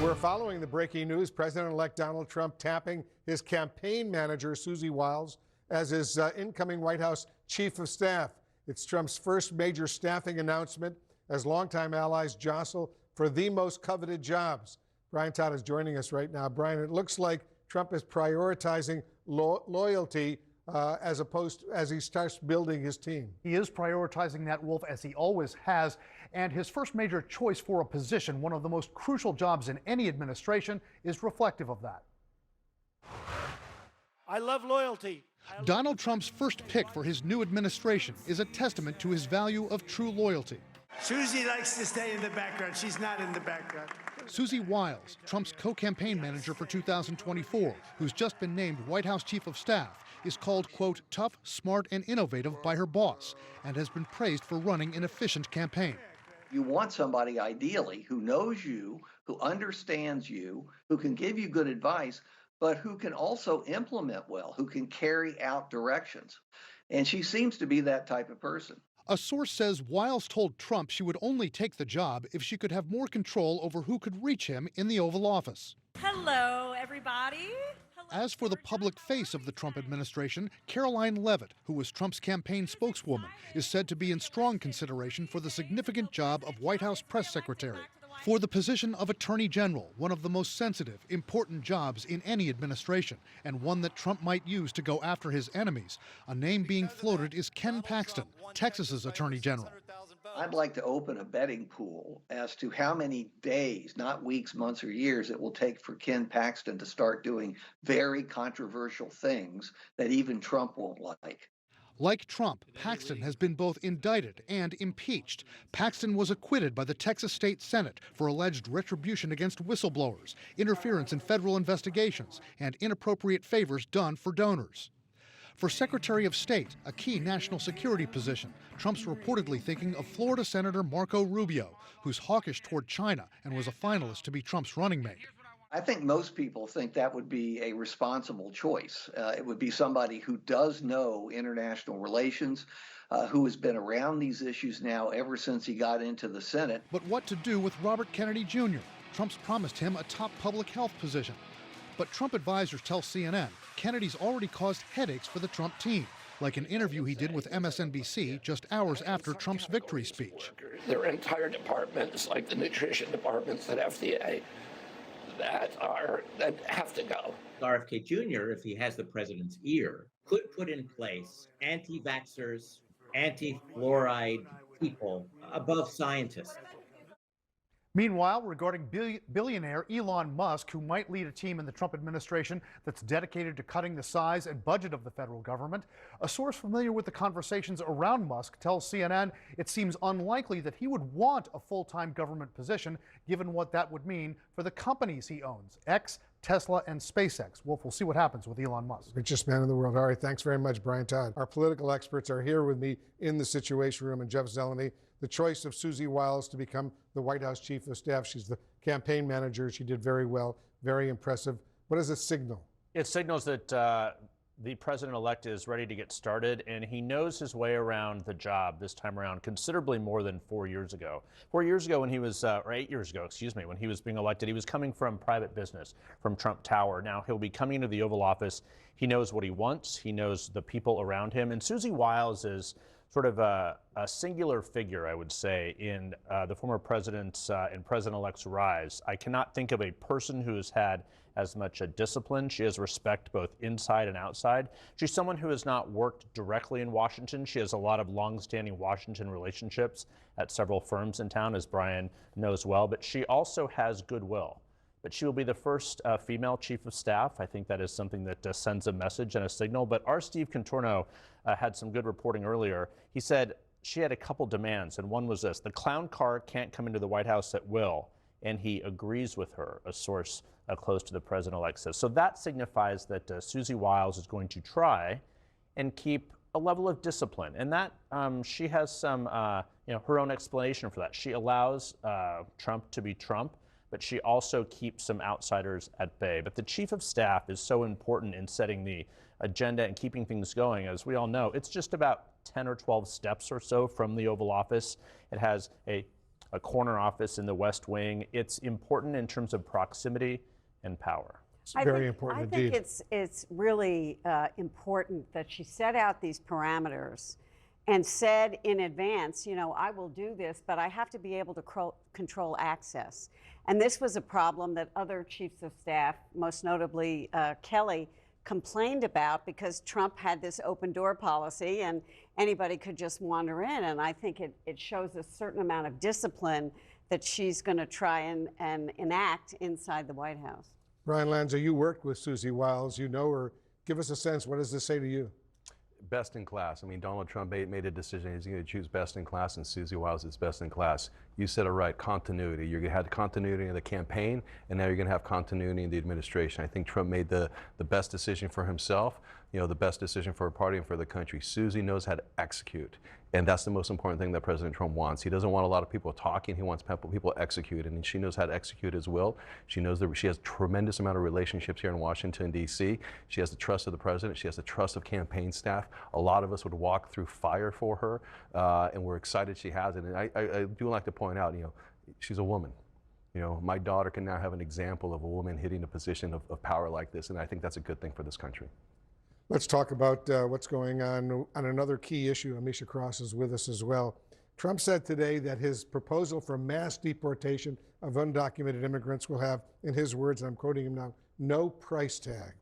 We're following the breaking news. President-elect Donald Trump tapping his campaign manager, Susie Wiles, as his incoming White House chief of staff. It's Trump's first major staffing announcement as longtime allies jostle for the most coveted jobs. Brian Todd is joining us right now. Brian, it looks like Trump is prioritizing loyalty as he starts building his team. He is prioritizing that, Wolf, as he always has. And his first major choice for a position, one of the most crucial jobs in any administration, is reflective of that. I love loyalty. Donald Trump's first pick for his new administration is a testament to his value of true loyalty. Susie likes to stay in the background. She's not in the background. Susie Wiles, Trump's co-campaign manager for 2024, who's just been named White House chief of staff, is called, quote, tough, smart, and innovative by her boss, and has been praised for running an efficient campaign. You want somebody, ideally, who knows you, who understands you, who can give you good advice, but who can also implement well, who can carry out directions. And she seems to be that type of person. A source says Wiles told Trump she would only take the job if she could have more control over who could reach him in the Oval Office. Hello, everybody. As for the public face of the Trump administration, Caroline Leavitt, who was Trump's campaign spokeswoman, is said to be in strong consideration for the significant job of White House press secretary. For the position of Attorney General, one of the most sensitive, important jobs in any administration, and one that Trump might use to go after his enemies, a name being floated is Ken Paxton, Texas's Attorney General. I'd like to open a betting pool as to how many days, not weeks, months, or years, it will take for Ken Paxton to start doing very controversial things that even Trump won't like. Like Trump, Paxton has been both indicted and impeached. Paxton was acquitted by the Texas State Senate for alleged retribution against whistleblowers, interference in federal investigations, and inappropriate favors done for donors. For Secretary of State, a key national security position, Trump's reportedly thinking of Florida Senator Marco Rubio, who's hawkish toward China and was a finalist to be Trump's running mate. I think most people think that would be a responsible choice. It would be somebody who does know international relations, who has been around these issues now ever since he got into the Senate. But what to do with Robert Kennedy Jr.? Trump's promised him a top public health position. But Trump advisors tell CNN Kennedy's already caused headaches for the Trump team, like an interview he did with MSNBC just hours after Trump's victory speech. There are entire departments, like the nutrition departments at FDA, that have to go. RFK Jr., if he has the president's ear, could put in place anti-vaxxers, anti-fluoride people above scientists. Meanwhile, regarding billionaire Elon Musk, who might lead a team in the Trump administration that's dedicated to cutting the size and budget of the federal government, a source familiar with the conversations around Musk tells CNN it seems unlikely that he would want a full-time government position, given what that would mean for the companies he owns, X, Tesla, and SpaceX. Wolf, we'll see what happens with Elon Musk. Richest man in the world. All right, thanks very much, Brian Todd. Our political experts are here with me in the Situation Room, and Jeff Zeleny. The choice of Susie Wiles to become the White House chief of staff. She's the campaign manager. She did very well, very impressive. What does it signal? It signals that the president-elect is ready to get started, and he knows his way around the job this time around considerably more than 4 years ago. 4 years ago when he was, or 8 years ago, excuse me, when he was being elected, he was coming from private business, from Trump Tower. Now he'll be coming into the Oval Office. He knows what he wants. He knows the people around him. And Susie Wiles is sort of a singular figure, I would say, in the former president's and president-elect's rise. I cannot think of a person who has had as much discipline. She has respect both inside and outside. She's someone who has not worked directly in Washington. She has a lot of long-standing Washington relationships at several firms in town, as Brian knows well, but she also has goodwill. But she will be the first female chief of staff. I think that is something that sends a message and a signal. But our Steve Contorno had some good reporting earlier. He said she had a couple demands, and one was this: the clown car can't come into the White House at will, and he agrees with her, a source close to the president-elect says. So that signifies that Susie Wiles is going to try and keep a level of discipline, and that she has some, her own explanation for that. She allows Trump to be Trump, but she also keeps some outsiders at bay. But the chief of staff is so important in setting the agenda and keeping things going. As we all know, it's just about 10 or 12 steps or so from the Oval Office. It has a a corner office in the West Wing. It's important in terms of proximity and power. It's very important I indeed. think it's really important that she set out these parameters and said in advance, you know, I will do this, but I have to be able to control access. And this was a problem that other chiefs of staff, most notably Kelly, complained about because Trump had this open door policy and anybody could just wander in. And I think it shows a certain amount of discipline that she's going to try and enact inside the White House. Brian Lanza, you worked with Susie Wiles. You know her. Give us a sense. What does this say to you? Best in class. I mean, Donald Trump made a decision. He's going to choose best in class, and Susie Wiles is best in class. You said it right, continuity. You're going to have continuity in the campaign, and now you're going to have continuity in the administration. I think Trump made the best decision for himself, you know, the best decision for a party and for the country. Susie knows how to execute, and that's the most important thing that President Trump wants. He doesn't want a lot of people talking. He wants people executing, and she knows how to execute as well. She knows that she has a tremendous amount of relationships here in Washington, D.C. She has the trust of the president. She has the trust of campaign staff. A lot of us would walk through fire for her, and we're excited she has it. And I do like to point out, you know, she's a woman. You know, my daughter can now have an example of a woman hitting a position of power like this, and I think that's a good thing for this country. Let's talk about what's going on another key issue. Amisha Cross is with us as well. Trump said today that his proposal for mass deportation of undocumented immigrants will have, in his words, and I'm quoting him now, no price tag.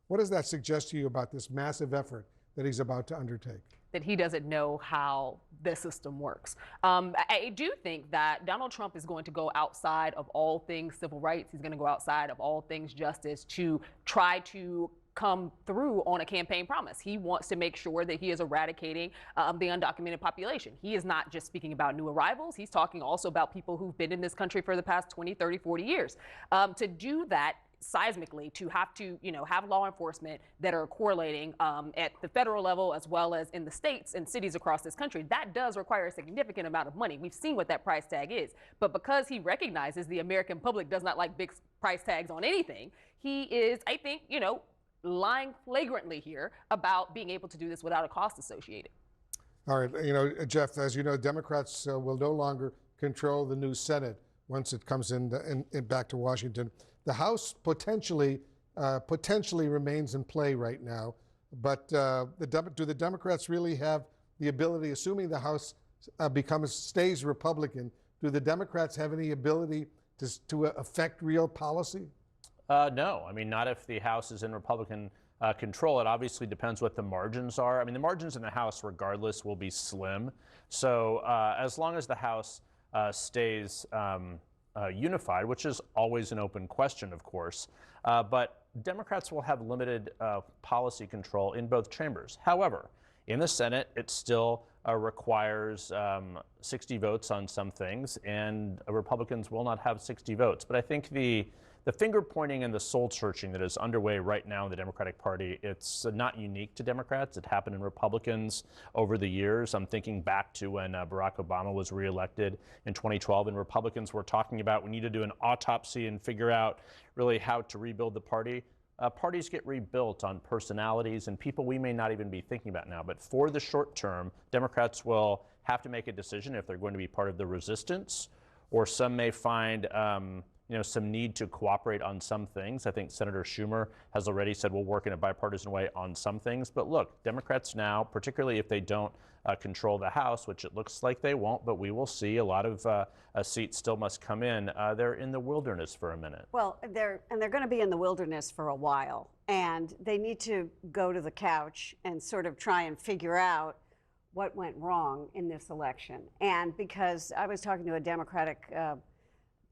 What does that suggest to you about this massive effort that he's about to undertake? That he doesn't know how the system works. I do think that Donald Trump is going to go outside of all things civil rights. He's going to go outside of all things justice to try to come through on a campaign promise. He wants to make sure that he is eradicating the undocumented population. He is not just speaking about new arrivals. He's talking also about people who've been in this country for the past 20, 30, 40 years. To do that seismically, to have to, you know, have law enforcement that are correlating at the federal level as well as in the states and cities across this country, that does require a significant amount of money. We've seen what that price tag is. But because he recognizes the American public does not like big price tags on anything, he is, I think, you know, lying flagrantly here about being able to do this without a cost associated. All right, you know, Jeff, as you know, Democrats will no longer control the new Senate once it comes in back to Washington. The House potentially remains in play right now, but do the Democrats really have the ability, assuming the House stays Republican, do the Democrats have any ability to affect real policy? No, I mean, not if the House is in Republican control. It obviously depends what the margins are. I mean, the margins in the House, regardless, will be slim. So as long as the House stays unified, which is always an open question, of course, but Democrats will have limited policy control in both chambers. However, in the Senate, it still requires 60 votes on some things, and Republicans will not have 60 votes. But I think the finger pointing and the soul searching that is underway right now in the Democratic Party, it's not unique to Democrats. It happened in Republicans over the years. I'm thinking back to when Barack Obama was reelected in 2012, and Republicans were talking about we need to do an autopsy and figure out really how to rebuild the party. Parties get rebuilt on personalities and people we may not even be thinking about now. But for the short term, Democrats will have to make a decision if they're going to be part of the resistance, or some may find some need to cooperate on some things. I think Senator Schumer has already said we'll work in a bipartisan way on some things. But look, Democrats now, particularly if they don't control the House, which it looks like they won't, but we will see a lot of seats still must come in. They're in the wilderness for a minute. Well, they're going to be in the wilderness for a while, and they need to go to the couch and sort of try and figure out what went wrong in this election. And because I was talking to a Democratic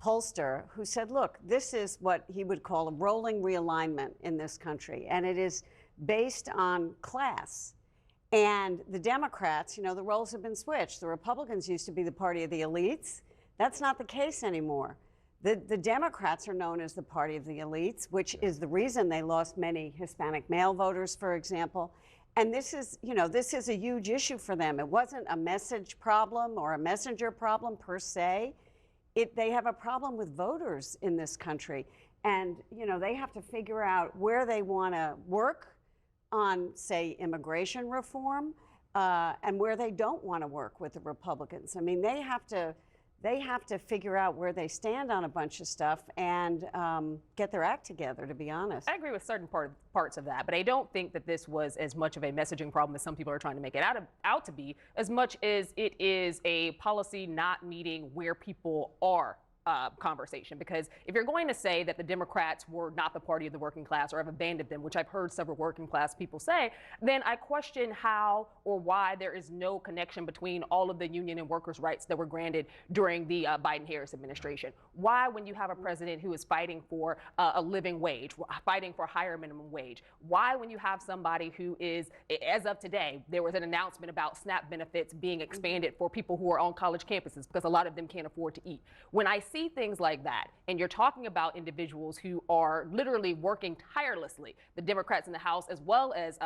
pollster who said, look, this is what he would call a rolling realignment in this country, and it is based on class. And the Democrats, you know, the roles have been switched. The Republicans used to be the party of the elites. That's not the case anymore. The Democrats are known as the party of the elites, which is the reason they lost many Hispanic male voters, for example. And this is, you know, this is a huge issue for them. It wasn't a message problem or a messenger problem per se. They have a problem with voters in this country. And, you know, they have to figure out where they want to work on, say, immigration reform, and where they don't want to work with the Republicans. I mean, they have to they have to figure out where they stand on a bunch of stuff and get their act together, to be honest. I agree with certain parts of that, but I don't think that this was as much of a messaging problem as some people are trying to make it out to be, as much as it is a policy not meeting where people are. Conversation, because if you're going to say that the Democrats were not the party of the working class or have abandoned them, which I've heard several working class people say, then I question how or why there is no connection between all of the union and workers' rights that were granted during the Biden-Harris administration. Why, when you have a president who is fighting for a living wage, fighting for a higher minimum wage, why, when you have somebody who is, as of today, there was an announcement about SNAP benefits being expanded for people who are on college campuses because a lot of them can't afford to eat. When I see things like that, and you're talking about individuals who are literally working tirelessly, the Democrats in the House, as well as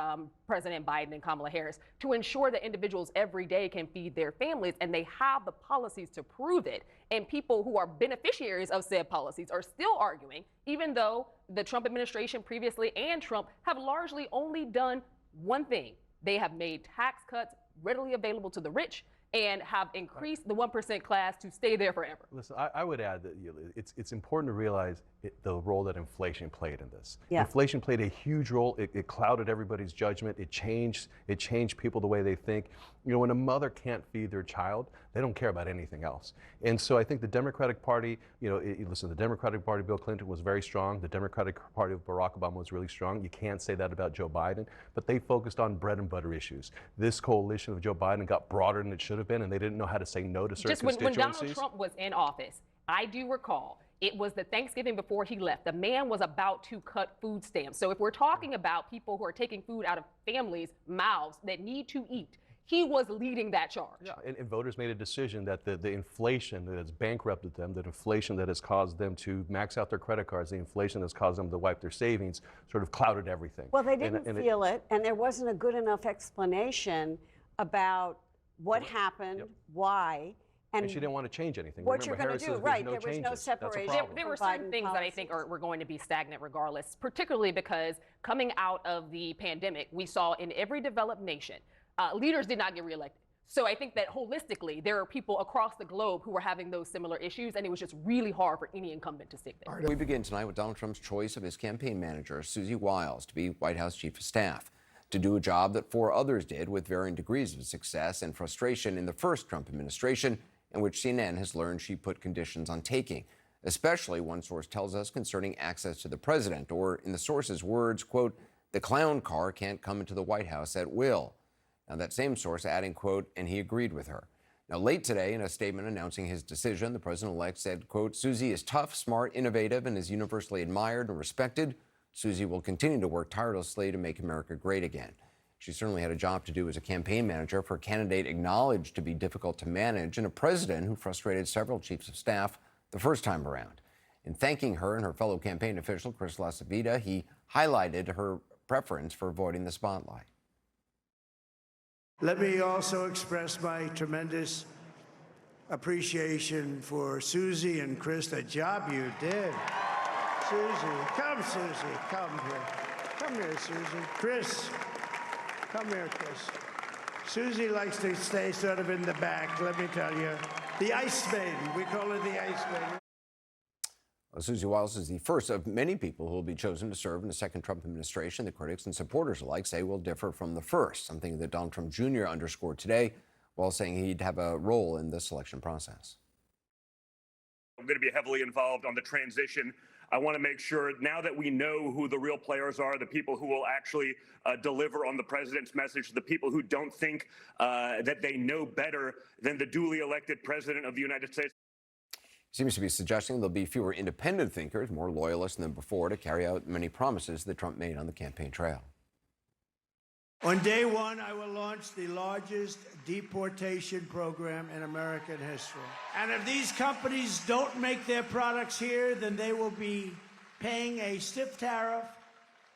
President Biden and Kamala Harris, to ensure that individuals every day can feed their families, and they have the policies to prove it, and people who are beneficiaries of said policies are still arguing, even though the Trump administration previously and Trump have largely only done one thing. They have made tax cuts readily available to the rich and have increased the 1% class to stay there forever. Listen, I would add that it's important to realize the role that inflation played in this. Yeah. Inflation played a huge role. It clouded everybody's judgment. It changed people the way they think. You know, when a mother can't feed their child, they don't care about anything else. And so I think the Democratic Party, you know, listen, the Democratic Party of Bill Clinton was very strong. The Democratic Party of Barack Obama was really strong. You can't say that about Joe Biden, but they focused on bread and butter issues. This coalition of Joe Biden got broader than it should have been, and they didn't know how to say no to certain constituencies. When Donald Trump was in office, I do recall, it was the Thanksgiving before he left. The man was about to cut food stamps. So if we're talking about people who are taking food out of families' mouths that need to eat, he was leading that charge. Yeah, and voters made a decision that the inflation that has bankrupted them, the inflation that has caused them to max out their credit cards, the inflation that's caused them to wipe their savings, sort of clouded everything. Well, they didn't feel it, and there wasn't a good enough explanation about what happened, why. And she didn't want to change anything. What Remember, you're going to do, Harris says right? no There was changes. no That's a separation. problem. There were certain things that I think were going to be stagnant regardless, particularly because coming out of the pandemic, we saw in every developed nation, leaders did not get reelected. So I think that holistically, there are people across the globe who were having those similar issues, and it was just really hard for any incumbent to stick there. We begin tonight with Donald Trump's choice of his campaign manager, Susie Wiles, to be White House Chief of Staff, to do a job that 4 others did with varying degrees of success and frustration in the first Trump administration, in which CNN has learned she put conditions on taking, especially, one source tells us, concerning access to the president, or in the source's words, quote, "The clown car can't come into the White House at will." Now, that same source adding, quote, "and he agreed with her." Now, late today, in a statement announcing his decision, the president-elect said, quote, "Susie is tough, smart, innovative, and is universally admired and respected. Susie will continue to work tirelessly to make America great again." She certainly had a job to do as a campaign manager for a candidate acknowledged to be difficult to manage and a president who frustrated several chiefs of staff the first time around. In thanking her and her fellow campaign official, Chris LaCivita, he highlighted her preference for avoiding the spotlight. Let me also express my tremendous appreciation for Susie and Chris, the job you did. Susie, come here. Come here, Susie. Chris, come here, Chris. Susie likes to stay sort of in the back, let me tell you. The Ice Maiden, we call her the Ice Maiden. Susie Wiles is the first of many people who will be chosen to serve in the second Trump administration that critics and supporters alike say will differ from the first, something that Donald Trump Jr. underscored today while saying he'd have a role in the selection process. I'm going to be heavily involved on the transition. I want to make sure, now that we know who the real players are, the people who will actually deliver on the president's message, the people who don't think that they know better than the duly elected president of the United States. Seems to be suggesting there'll be fewer independent thinkers, more loyalists than before, to carry out many promises that Trump made on the campaign trail. On day one, I will launch the largest deportation program in American history. And if these companies don't make their products here, then they will be paying a stiff tariff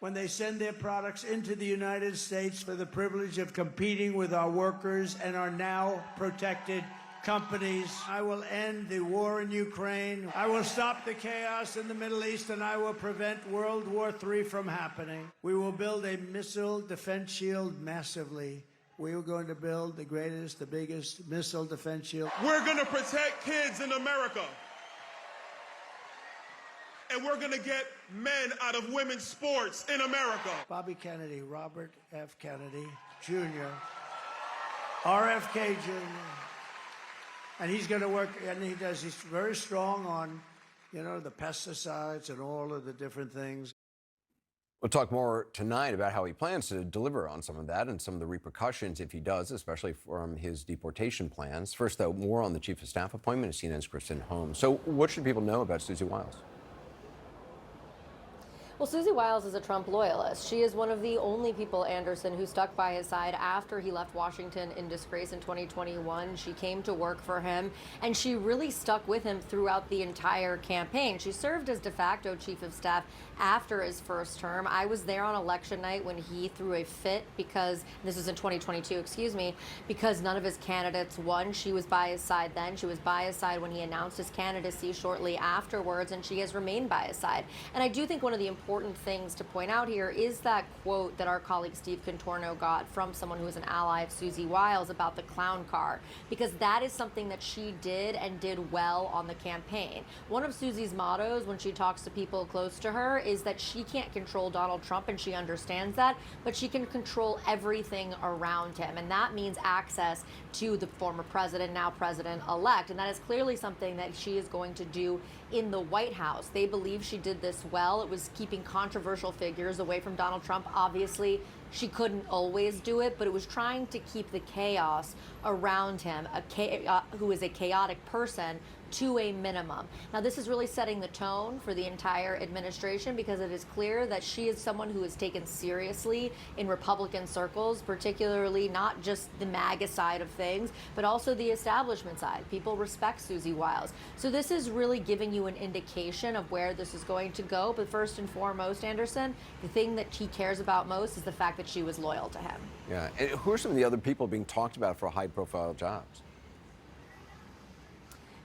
when they send their products into the United States for the privilege of competing with our workers and our now protected companies. I will end the war in Ukraine. I will stop the chaos in the Middle East, and I will prevent World War III from happening. We will build a missile defense shield massively We were going to build the greatest, the biggest missile defense shield. We're going to protect kids in America. And we're going to get men out of women's sports in America. Bobby Kennedy, Robert F. Kennedy Jr., RFK Jr., and he's going to work, and he's very strong on, you know, the pesticides and all of the different things. We'll talk more tonight about how he plans to deliver on some of that and some of the repercussions if he does, especially from his deportation plans. First, though, more on the Chief of Staff appointment as CNN's Kristen Holmes. So what should people know about Susie Wiles? Well, Susie Wiles is a Trump loyalist. She is one of the only people, Anderson, who stuck by his side after he left Washington in disgrace in 2021. She came to work for him, and she really stuck with him throughout the entire campaign. She served as de facto chief of staff after his first term. I was there on election night when he threw a fit because, this was in 2022, excuse me, because none of his candidates won. She was by his side then. She was by his side when he announced his candidacy shortly afterwards, and she has remained by his side. And I do think one of the important things to point out here is that quote that our colleague Steve Contorno got from someone who is an ally of Susie Wiles about the clown car, because that is something that she did and did well on the campaign. One of Susie's mottos when she talks to people close to her is that she can't control Donald Trump, and she understands that, but she can control everything around him, and that means access to the former president, now president-elect, and that is clearly something that she is going to do in the White House. They believe she did this well. It was keeping controversial figures away from Donald Trump. Obviously, she couldn't always do it, but it was trying to keep the chaos around him, who is a chaotic person, to a minimum. Now, this is really setting the tone for the entire administration, because it is clear that she is someone who is taken seriously in Republican circles, particularly not just the MAGA side of things, but also the establishment side. People respect Susie Wiles. So this is really giving you an indication of where this is going to go. But first and foremost, Anderson, the thing that he cares about most is the fact that she was loyal to him. Yeah. And who are some of the other people being talked about for high-profile jobs?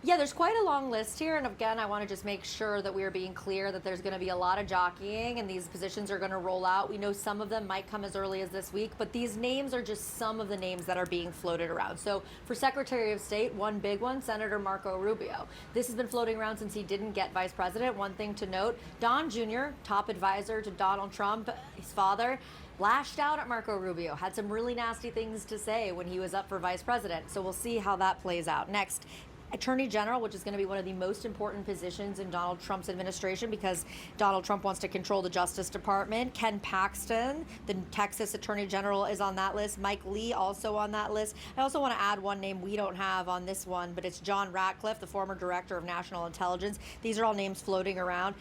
Yeah, there's quite a long list here, and again, I want to just make sure that we are being clear that there's going to be a lot of jockeying, and these positions are going to roll out. We know some of them might come as early as this week, but these names are just some of the names that are being floated around. So for Secretary of State, one big one, Senator Marco Rubio. This has been floating around since he didn't get vice president. One thing to note, Don Jr., top advisor to Donald Trump, his father, lashed out at Marco Rubio, had some really nasty things to say when he was up for vice president. So we'll see how that plays out. Next, Attorney General, which is going to be one of the most important positions in Donald Trump's administration because Donald Trump wants to control the Justice Department. Ken Paxton, the Texas Attorney General, is on that list. Mike Lee also on that list. I also want to add one name we don't have on this one, but it's John Ratcliffe, the former Director of National Intelligence. These are all names floating around.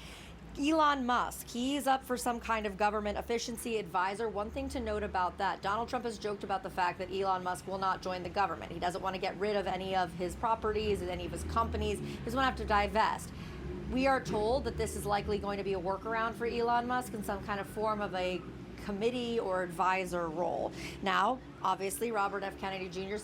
Elon Musk, he's up for some kind of government efficiency advisor. One thing to note about that, Donald Trump has joked about the fact that Elon Musk will not join the government. He doesn't want to get rid of any of his properties and any of his companies. He doesn't want to have to divest. We are told that this is likely going to be a workaround for Elon Musk in some kind of form of a committee or advisor role. Now, obviously, Robert F. Kennedy Jr.,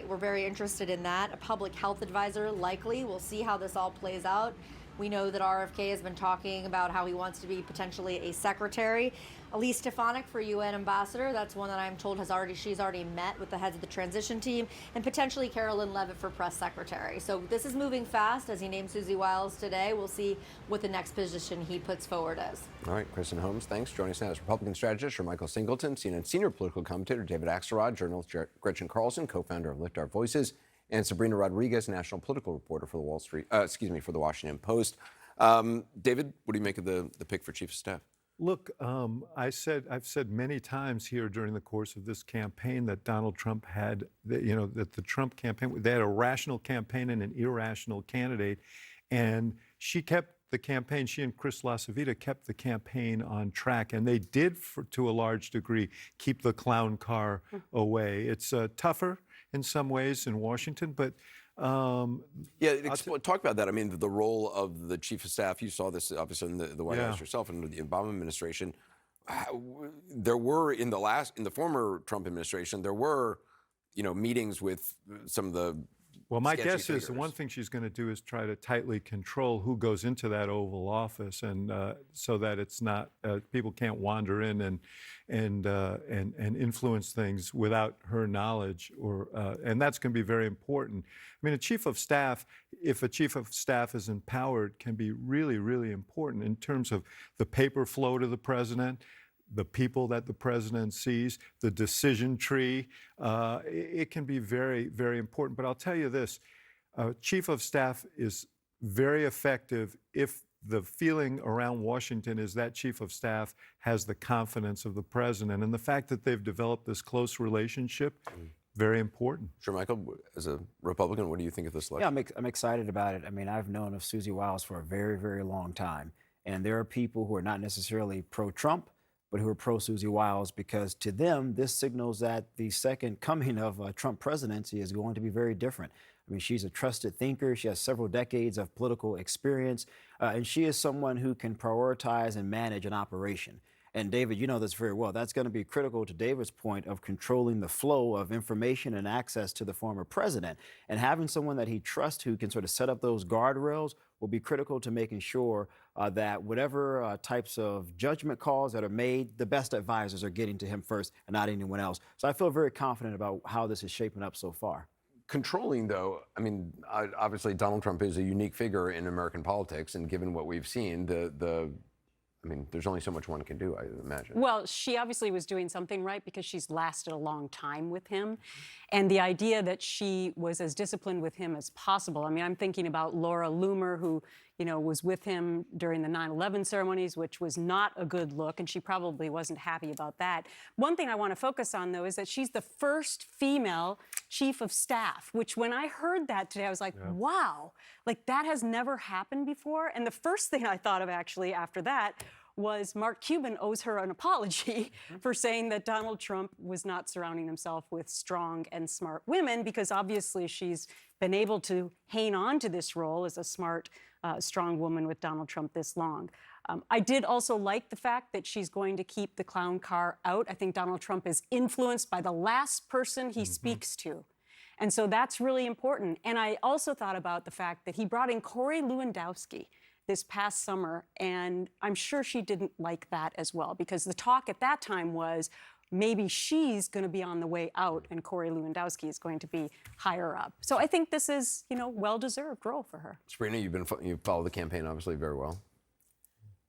we're very interested in that. A public health advisor, likely. We'll see how this all plays out. We know that RFK has been talking about how he wants to be potentially a secretary. Elise Stefanik for UN ambassador, that's one that I'm told she's already met with the heads of the transition team, and potentially Carolyn Levitt for press secretary. So this is moving fast as he named Susie Wiles today. We'll see what the next position he puts forward is. All right, Kristen Holmes, thanks. Joining us now is Republican strategist Michael Singleton, CNN senior political commentator David Axelrod, journalist Gretchen Carlson, co-founder of Lift Our Voices, and Sabrina Rodriguez, national political reporter for the Washington Post. David, what do you make of the pick for Chief of Staff? Look, I've said many times here during the course of this campaign that Donald Trump had, that the Trump campaign, they had a rational campaign and an irrational candidate, and she kept the campaign, she and Chris LaCivita kept the campaign on track, and they did, to a large degree, keep the clown car away. It's tougher in some ways in Washington, but talk about that. I mean, the role of the Chief of Staff, you saw this obviously in the White House yourself under the Obama administration. There were in the former Trump administration, there were meetings with some of the Well, my sketchy guess is the figures. one thing she's going to do is try to tightly control who goes into that Oval Office, and so that it's not people can't wander in and influence things without her knowledge, and that's going to be very important. I mean, a chief of staff, if a chief of staff is empowered, can be really, really important in terms of the paper flow to the president, the people that the president sees, the decision tree. It can be very, very important. But I'll tell you this, a chief of staff is very effective if the feeling around Washington is that chief of staff has the confidence of the president. And the fact that they've developed this close relationship, very important. Sure, Michael, as a Republican, what do you think of this election? Yeah, I'm excited about it. I mean, I've known of Susie Wiles for a very, very long time. And there are people who are not necessarily pro-Trump, but who are pro-Susie Wiles, because to them, this signals that the second coming of a Trump presidency is going to be very different. I mean, she's a trusted thinker. She has several decades of political experience, and she is someone who can prioritize and manage an operation. And David, you know this very well. That's going to be critical to David's point of controlling the flow of information and access to the former president. And having someone that he trusts who can sort of set up those guardrails will be critical to making sure that whatever types of judgment calls that are made, the best advisors are getting to him first and not anyone else. So I feel very confident about how this is shaping up so far. Controlling, though, I mean, obviously Donald Trump is a unique figure in American politics, and given what we've seen, I mean, there's only so much one can do, I imagine. Well, she obviously was doing something right because she's lasted a long time with him. And the idea that she was as disciplined with him as possible. I mean, I'm thinking about Laura Loomer, who, you know, was with him during the 9/11 ceremonies, which was not a good look, and she probably wasn't happy about that. One thing I want to focus on, though, is that she's the first female chief of staff, which when I heard that today, I was like, wow, like that has never happened before. And the first thing I thought of actually after that was Mark Cuban owes her an apology for saying that Donald Trump was not surrounding himself with strong and smart women, because obviously she's been able to hang on to this role as a smart, strong woman with Donald Trump this long. I did also like the fact that she's going to keep the clown car out. I think Donald Trump is influenced by the last person he speaks to. And so that's really important. And I also thought about the fact that he brought in Corey Lewandowski this past summer, and I'm sure she didn't like that as well, because the talk at that time was maybe she's going to be on the way out and Corey Lewandowski is going to be higher up. So I think this is, you know, well-deserved role for her. Sabrina, you've followed the campaign obviously very well.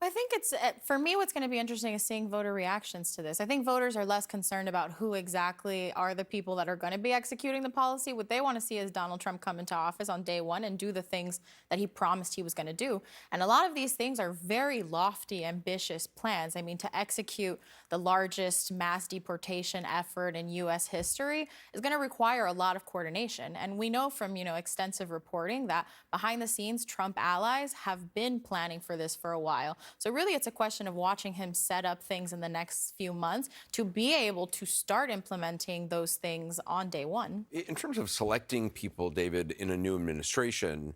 I think it's, for me, what's going to be interesting is seeing voter reactions to this. I think voters are less concerned about who exactly are the people that are going to be executing the policy. What they want to see is Donald Trump come into office on day one and do the things that he promised he was going to do. And a lot of these things are very lofty, ambitious plans. I mean, to execute the largest mass deportation effort in U.S. history is going to require a lot of coordination. And we know from, you know, extensive reporting that behind the scenes, Trump allies have been planning for this for a while. So really, it's a question of watching him set up things in the next few months to be able to start implementing those things on day one. In terms of selecting people, David, in a new administration,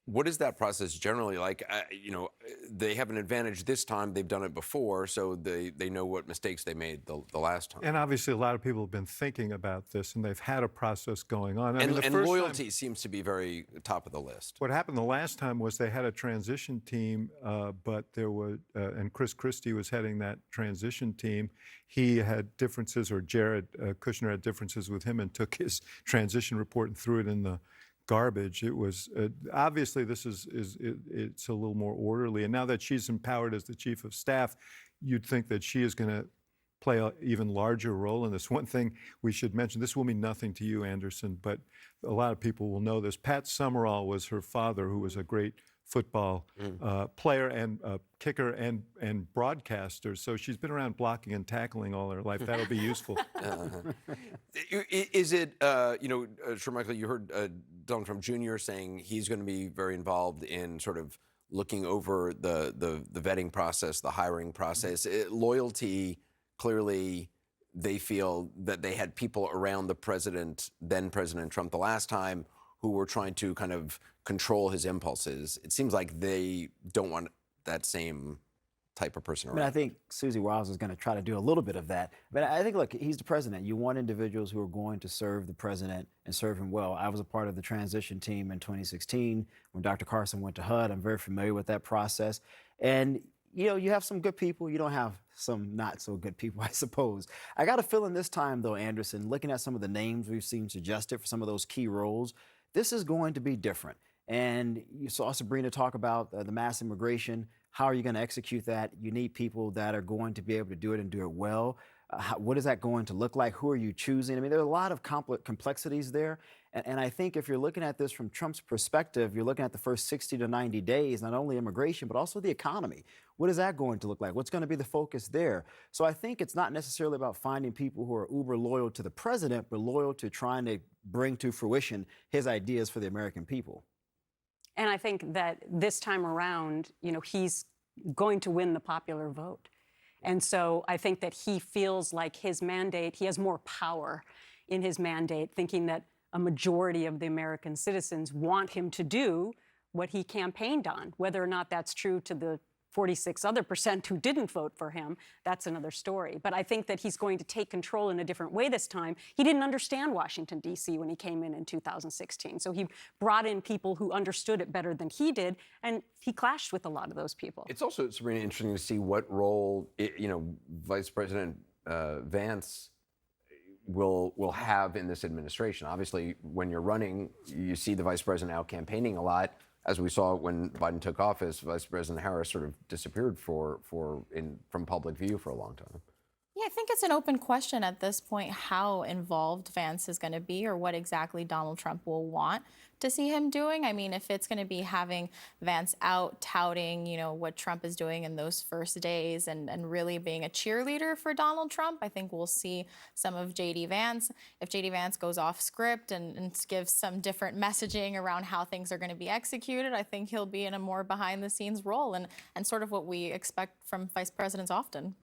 what is that process generally like? You know, they have an advantage this time. They've done it before, so they know what mistakes they made the last time. And obviously, a lot of people have been thinking about this, and they've had a process going on. And loyalty seems to be very top of the list. What happened the last time was they had a transition team, but there was, and Chris Christie was heading that transition team. He had differences, or Jared Kushner had differences with him, and took his transition report and threw it in the garbage. It was obviously this it's a little more orderly, and now that she's empowered as the chief of staff, you'd think that she is going to play an even larger role in this. One thing we should mention, this will mean nothing to you, Anderson, but a lot of people will know this. Pat Summerall was her father, who was a great football player and kicker and broadcaster. So she's been around blocking and tackling all her life. That'll be useful. Is it, you know, sure, Michael, you heard Donald Trump Jr. saying he's going to be very involved in sort of looking over the vetting process, the hiring process. Loyalty, clearly, they feel that they had people around the president, then President Trump, the last time, who were trying to kind of control his impulses. It seems like they don't want that same type of person I mean, around. I think Susie Wiles is going to try to do a little bit of that. But I think, look, he's the president. You want individuals who are going to serve the president and serve him well. I was a part of the transition team in 2016 when Dr. Carson went to HUD. I'm very familiar with that process. And, you know, you have some good people. You don't have some not so good people, I suppose. I got a feeling this time, though, Anderson, looking at some of the names we've seen suggested for some of those key roles, this is going to be different. And you saw Sabrina talk about the mass immigration. How are you going to execute that? You need people that are going to be able to do it and do it well. What is that going to look like? Who are you choosing? I mean, there are a lot of complexities there. And I think if you're looking at this from Trump's perspective, you're looking at the first 60 to 90 days, not only immigration, but also the economy. What is that going to look like? What's going to be the focus there? So I think it's not necessarily about finding people who are uber loyal to the president, but loyal to trying to bring to fruition his ideas for the American people. And I think that this time around, you know, he's going to win the popular vote. And so I think that he feels like his mandate, he has more power in his mandate, thinking that a majority of the American citizens want him to do what he campaigned on. Whether or not that's true to the 46% other who didn't vote for him, that's another story. But I think that he's going to take control in a different way this time. He didn't understand Washington, D.C. when he came in 2016. So he brought in people who understood it better than he did, and he clashed with a lot of those people. It's also, Sabrina, interesting to see what role, Vice President Vance will have in this administration. Obviously, when you're running, you see the vice president out campaigning a lot. As we saw when Biden took office, Vice President Harris sort of disappeared from public view for a long time. Yeah, I think it's an open question at this point how involved Vance is going to be or what exactly Donald Trump will want to see him doing. I mean, if it's going to be having Vance out touting, you know, what Trump is doing in those first days and really being a cheerleader for Donald Trump, I think we'll see some of J.D. Vance. If J.D. Vance goes off script and gives some different messaging around how things are going to be executed, I think he'll be in a more behind the scenes role and sort of what we expect from vice presidents often.